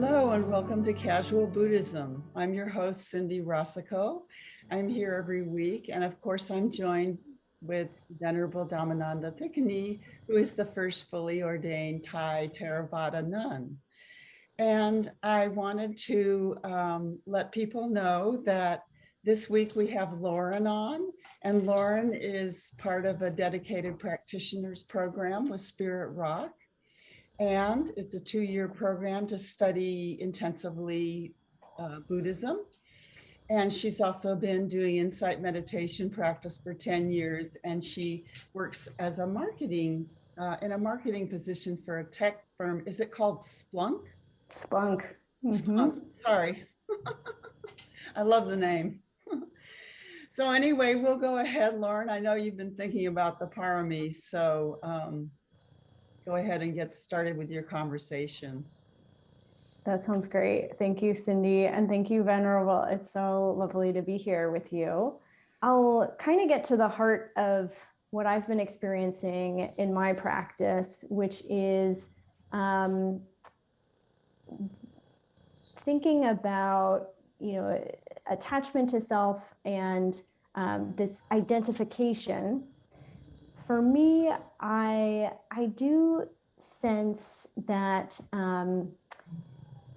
Hello and welcome to Casual Buddhism. I'm your host, Cindy Rasicot. I'm here every week, and of course I'm joined with Venerable Dhammananda, who is the first fully ordained Thai Theravada nun. And I wanted to let people know that this week we have Lauren on, and Lauren is part of a dedicated practitioners program with Spirit Rock. And it's a 2-year program to study intensively Buddhism. And she's also been doing insight meditation practice for 10 years. And she works as a in a marketing position for a tech firm. Is it called Splunk? Splunk. Splunk. Sorry. I love the name. So anyway, we'll go ahead, Lauren. I know you've been thinking about the parami, so go ahead and get started with your conversation. That sounds great. Thank you, Cindy. And thank you, Venerable. It's so lovely to be here with you. I'll kind of get to the heart of what I've been experiencing in my practice, which is thinking about, attachment to self and this identification. For me, I do sense that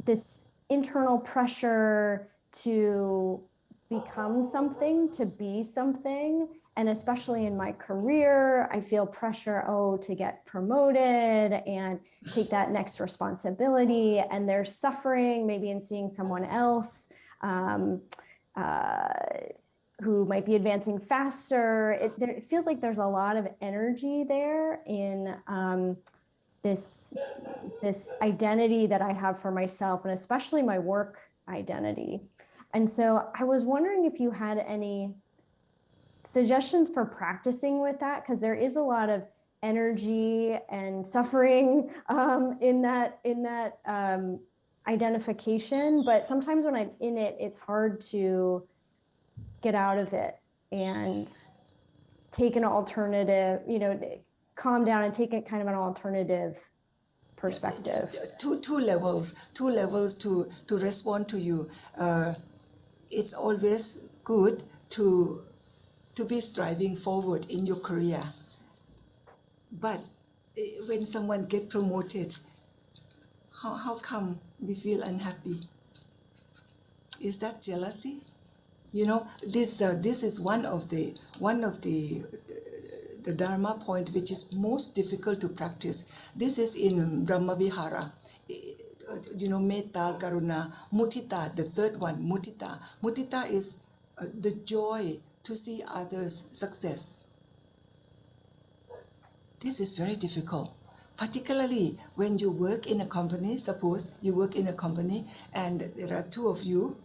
this internal pressure to become something, to be something, and especially in my career, I feel pressure, to get promoted and take that next responsibility. And there's suffering maybe in seeing someone else who might be advancing faster. It feels like there's a lot of energy there in this identity that I have for myself, and especially my work identity. And so I was wondering if you had any suggestions for practicing with that, because there is a lot of energy and suffering in that identification. But sometimes when I'm in it, it's hard to get out of it and take an alternative, calm down and take a kind of an alternative perspective. Two levels to respond to you. It's always good to be striving forward in your career. But when someone gets promoted, how come we feel unhappy? Is that jealousy? This is one of the Dharma point which is most difficult to practice. This is in Brahmavihara. Metta, Karuna, Mudita, the third one, Mudita. Mudita is the joy to see others' success. This is very difficult, particularly when you work in a company. Suppose you work in a company and there are two of you,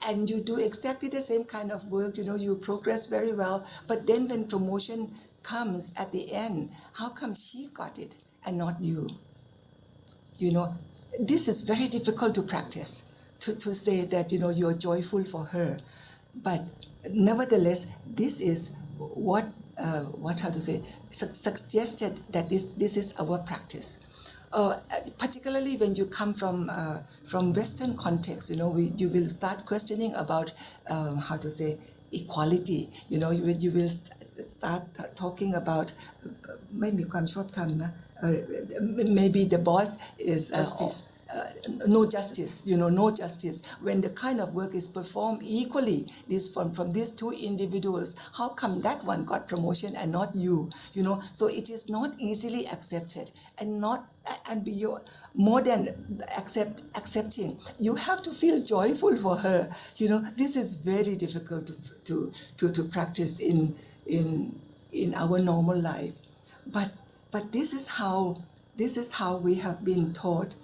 and you do exactly the same kind of work, you progress very well, but then when promotion comes at the end, how come she got it and not you? This is very difficult to practice, to say that, you're joyful for her. But nevertheless, this is suggested that this is our practice. Particularly when you come from Western context, you will start questioning about equality. You will start talking about maybe maybe the boss is no justice. No justice. When the kind of work is performed equally, this from these two individuals, how come that one got promotion and not you? So it is not easily accepted, and be more than accepting. You have to feel joyful for her. This is very difficult to practice in our normal life. But this is how we have been taught.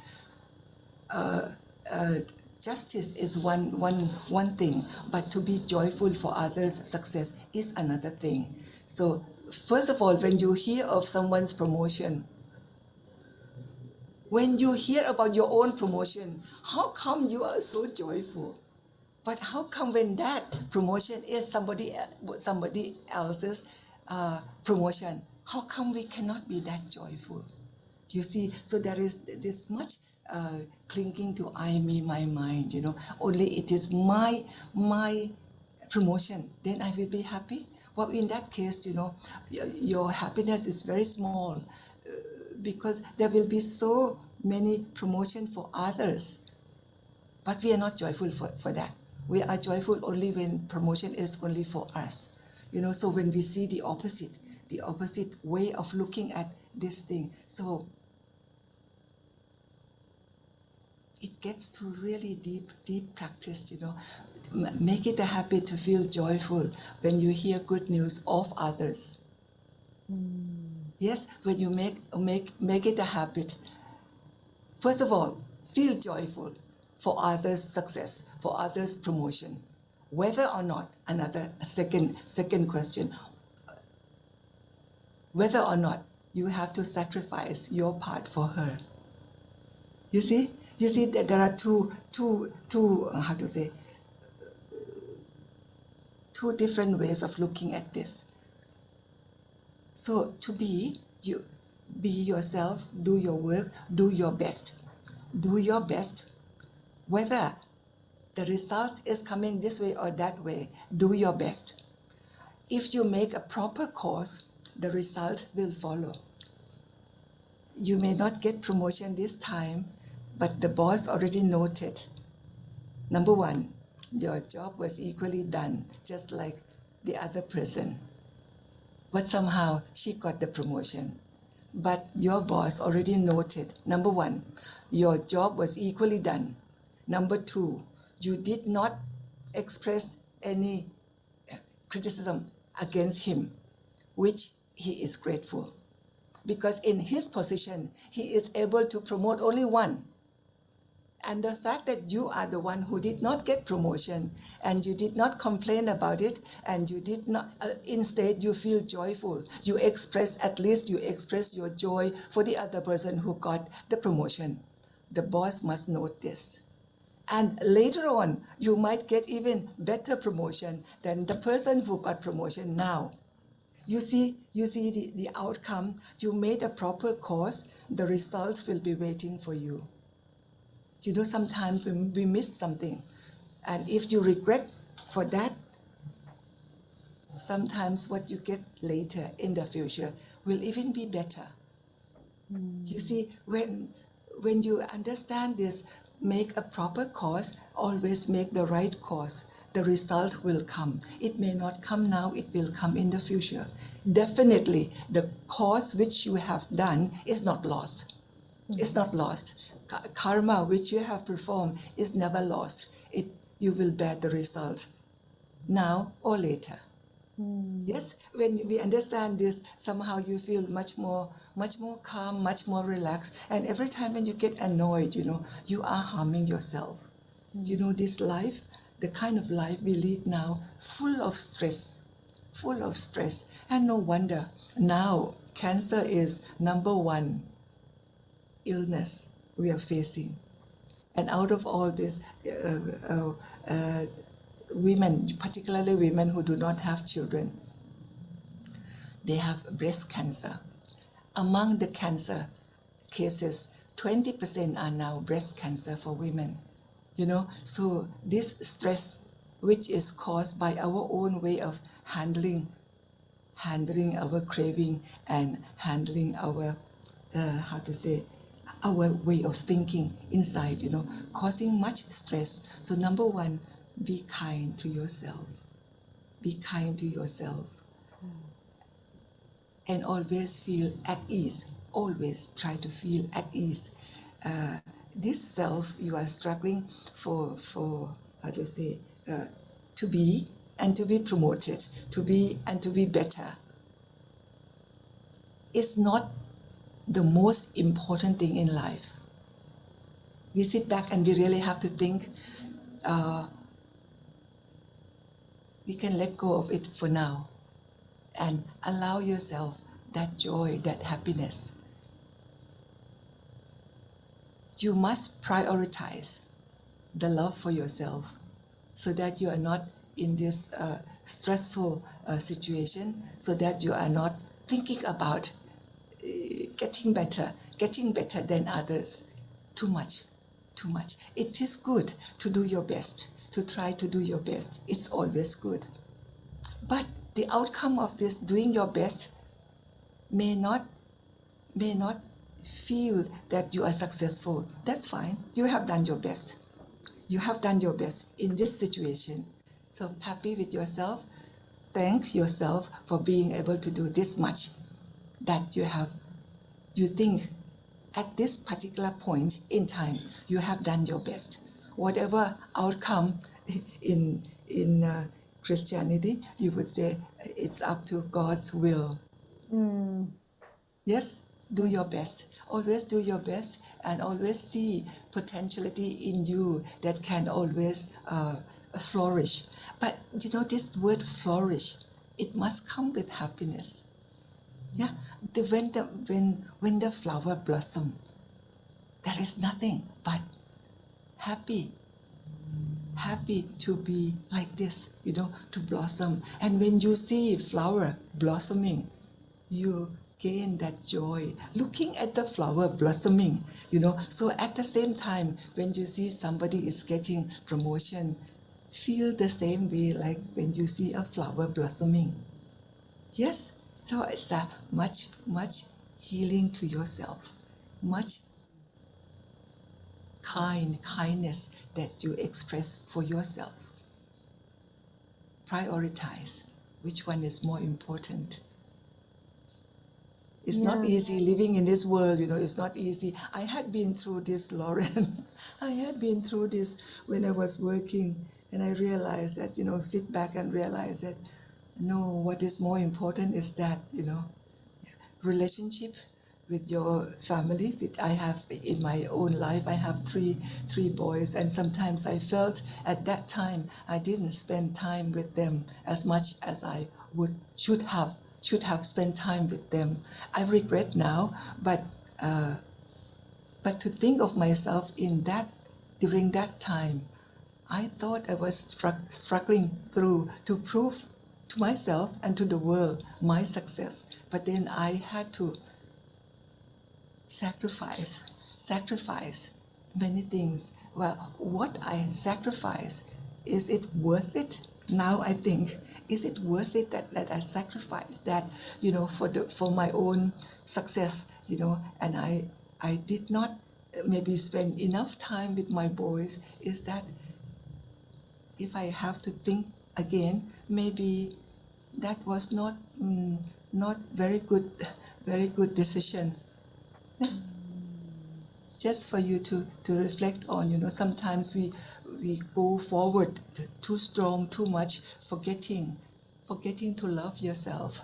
Justice is one thing, but to be joyful for others' success is another thing. So first of all, when you hear of someone's promotion, when you hear about your own promotion, how come you are so joyful? But how come when that promotion is somebody else's promotion, how come we cannot be that joyful? You see, so there is this much clinging to I, me, my mind, only it is my promotion, then I will be happy. Well, in that case, your happiness is very small because there will be so many promotion for others. But we are not joyful for that. We are joyful only when promotion is only for us. So when we see the opposite way of looking at this thing, so it gets to really deep practice, Make it a habit to feel joyful when you hear good news of others. Yes, when you make it a habit. First of all, feel joyful for others' success, for others' promotion. Whether or not, second question, whether or not you have to sacrifice your part for her. You see that there are two different ways of looking at this. So to be yourself, do your work, do your best. Do your best. Whether the result is coming this way or that way, do your best. If you make a proper course, the result will follow. You may not get promotion this time, but the boss already noted. Number one, your job was equally done, just like the other person. But somehow she got the promotion. But your boss already noted, number one, your job was equally done. Number two, you did not express any criticism against him, which he is grateful. Because in his position, he is able to promote only one. And the fact that you are the one who did not get promotion and you did not complain about it and you did not, instead you feel joyful. At least you express your joy for the other person who got the promotion. The boss must note this. And later on, you might get even better promotion than the person who got promotion now. You see the outcome. You made a proper course. The results will be waiting for you. Sometimes we miss something. And if you regret for that, sometimes what you get later in the future will even be better. You see, when you understand this, make a proper course, always make the right course. The result will come. It may not come now, it will come in the future. Definitely, the course which you have done is not lost. It's not lost. Karma which you have performed is never lost. You will bear the result now or later. Yes, when we understand this, somehow you feel much more calm, much more relaxed. And every time when you get annoyed, you are harming yourself. This life, the kind of life we lead now, full of stress. And no wonder now cancer is number one illness we are facing. And out of all this, women, particularly women who do not have children, they have breast cancer. Among the cancer cases, 20% are now breast cancer for women. So this stress, which is caused by our own way of handling our craving and handling our our way of thinking inside, causing much stress. So number one, be kind to yourself. Be kind to yourself. And always feel at ease. Always try to feel at ease. This self you are struggling for to be and to be promoted, to be and to be better, is not the most important thing in life. We sit back and we really have to think, we can let go of it for now and allow yourself that joy, that happiness. You must prioritize the love for yourself so that you are not in this stressful situation, so that you are not thinking about getting better than others. too much, too much. It is good to do your best, to try to do your best. It's always good. But the outcome of this doing your best may not feel that you are successful. That's fine. You have done your best. You have done your best in this situation. So happy with yourself. Thank yourself for being able to do this much that you think at this particular point in time, you have done your best. Whatever outcome in Christianity, you would say it's up to God's will. Yes, do your best. Always do your best and always see potentiality in you that can always flourish. But this word flourish, it must come with happiness. Yeah, when the flower blossom, there is nothing but happy to be like this, to blossom. And when you see flower blossoming, you gain that joy looking at the flower blossoming, So at the same time, when you see somebody is getting promotion, feel the same way like when you see a flower blossoming. Yes, so it's a much healing to yourself, much kindness that you express for yourself. Prioritize which one is more important. It's not easy living in this world, it's not easy. I had been through this, Lauren. I had been through this when I was working, and I realized that, sit back and realize that, no, what is more important is that, relationship with your family. I have, in my own life, I have three boys, and sometimes I felt at that time I didn't spend time with them as much as I should have spent time with them. I regret now, but to think of myself during that time, I thought I was struggling through to prove to myself and to the world my success. But then I had to sacrifice many things. Well, what I sacrifice, is it worth it? Now I think, is it worth it that I sacrifice that, for my own success, and I did not maybe spend enough time with my boys. Is that, if I have to think again, maybe that was not very good decision. Just for you to reflect on, sometimes we go forward too strong, too much, forgetting to love yourself,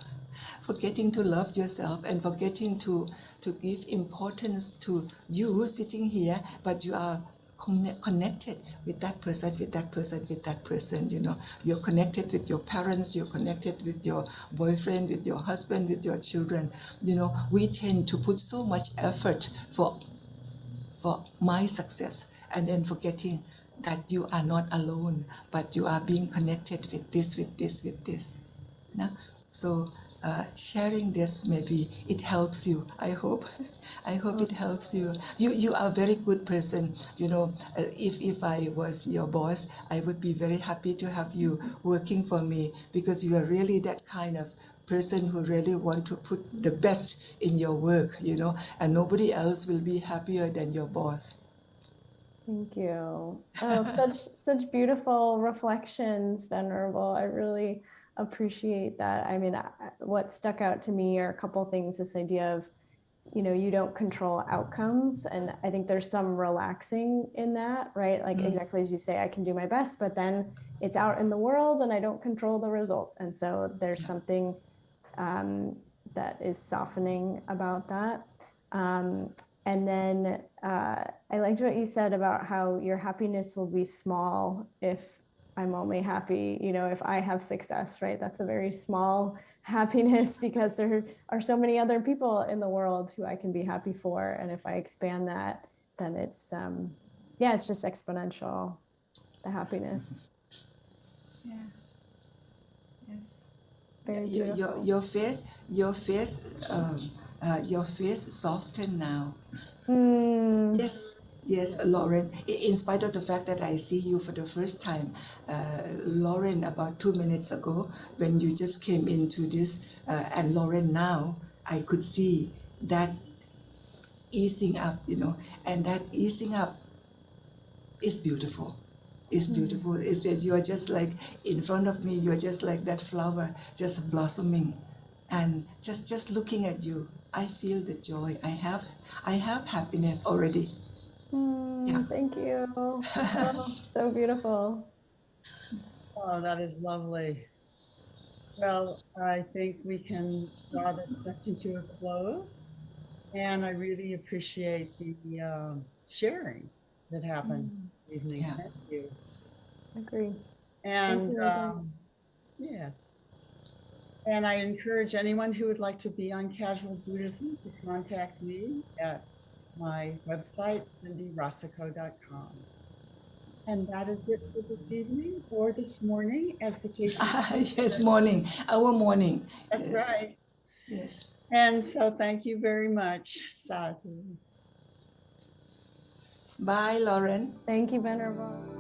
and forgetting to give importance to you sitting here, but you are connected with that person, You're connected with your parents, you're connected with your boyfriend, with your husband, with your children. We tend to put so much effort for my success, and then forgetting that you are not alone, but you are being connected with this. So sharing this, maybe it helps you. I hope it helps you. You are a very good person. If I was your boss, I would be very happy to have you working for me, because you are really that kind of person who really want to put the best in your work, and nobody else will be happier than your boss. Thank you. Oh, such beautiful reflections, Venerable. I really appreciate that. I mean, what stuck out to me are a couple things. This idea of, you don't control outcomes, and I think there's some relaxing in that, right? Like exactly as you say, I can do my best, but then it's out in the world, and I don't control the result. And so there's something that is softening about that. And then I liked what you said about how your happiness will be small if I'm only happy, if I have success, right? That's a very small happiness, because there are so many other people in the world who I can be happy for. And if I expand that, then it's, it's just exponential, the happiness. Yeah. Yes. Very beautiful. Your face softened now. Mm. Yes, Yes, Lauren, in spite of the fact that I see you for the first time, Lauren, about 2 minutes ago, when you just came into this, and Lauren now, I could see that easing up, and that easing up is beautiful. It's beautiful. It says you are just like in front of me, you're just like that flower just blossoming. And just looking at you, I feel the joy. I have happiness already. Yeah. Thank you. Oh, so beautiful. Oh, that is lovely. Well, I think we can draw this session to a close. And I really appreciate the sharing that happened this evening. Yeah. Thank you. Agree. And Thank you again. yes. And I encourage anyone who would like to be on Casual Buddhism to contact me at my website, cindyrasicot.com. And that is it for this evening or this morning, as the case is. Yes, morning, our morning. That's Yes. right. Yes. And so thank you very much, Sadhu. Bye, Lauren. Thank you, Venerable.